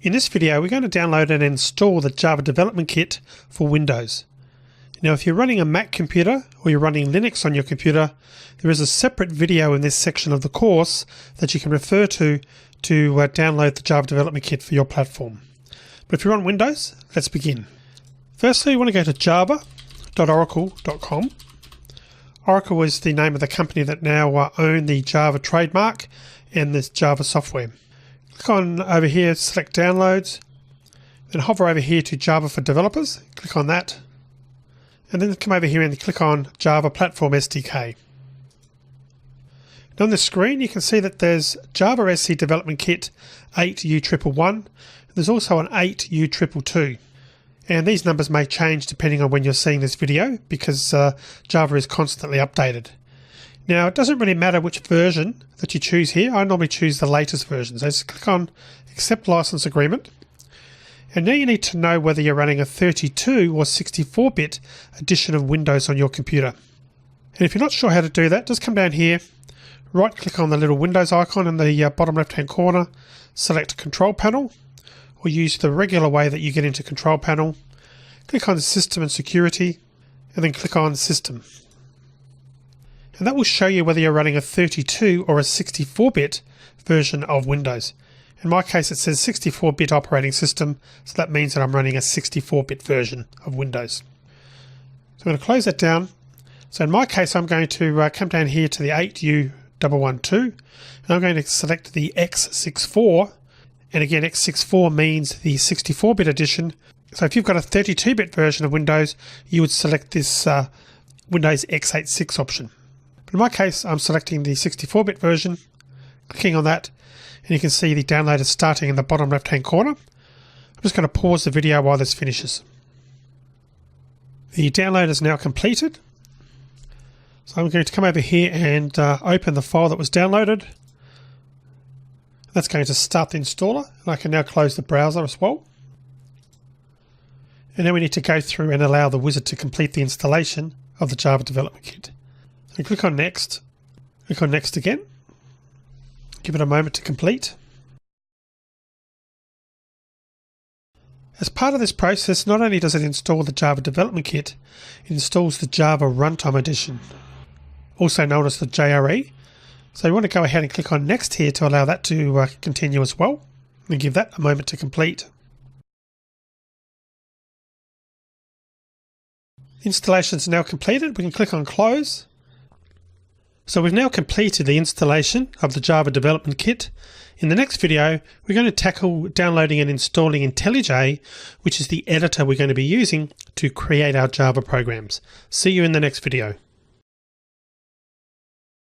In this video, we're going to download and install the Java Development Kit for Windows. Now, if you're running a Mac computer or you're running Linux on your computer, there is a separate video in this section of the course that you can refer to download the Java Development Kit for your platform. But if you're on Windows, let's begin. Firstly, you want to go to java.oracle.com. Oracle is the name of the company that now own the Java trademark and this Java software. Click on over here, select Downloads, then hover over here to Java for Developers, click on that, and then come over here and click on Java Platform SDK. Now on the screen you can see that there's Java SC Development Kit 8U111, there's also an 8U222. And these numbers may change depending on when you're seeing this video because Java is constantly updated. Now it doesn't really matter which version that you choose here. I normally choose the latest version. So just click on Accept License Agreement. And now you need to know whether you're running a 32 or 64-bit edition of Windows on your computer. And if you're not sure how to do that, just come down here, right click on the little Windows icon in the bottom left hand corner, select Control Panel, or use the regular way that you get into Control Panel. Click on System and Security, and then click on System. And that will show you whether you're running a 32 or a 64-bit version of Windows. In my case it says 64-bit operating system, so that means that I'm running a 64-bit version of Windows. So I'm going to close that down. So in my case I'm going to come down here to the 8U112, and I'm going to select the X64, and again X64 means the 64-bit edition. So if you've got a 32-bit version of Windows, you would select this Windows x86 option. In my case, I'm selecting the 64-bit version, clicking on that, and you can see the download is starting in the bottom left-hand corner. I'm just going to pause the video while this finishes. The download is now completed. So I'm going to come over here and open the file that was downloaded. That's going to start the installer, and I can now close the browser as well. And then we need to go through and allow the wizard to complete the installation of the Java Development Kit. So click on Next, click on Next again, give it a moment to complete. As part of this process, not only does it install the Java Development Kit, it installs the Java Runtime Edition, also known as the JRE. So you want to go ahead and click on Next here to allow that to continue as well, and give that a moment to complete. Installation is now completed. We can click on Close. So we've now completed the installation of the Java Development Kit. In the next video, we're going to tackle downloading and installing IntelliJ, which is the editor we're going to be using to create our Java programs. See you in the next video.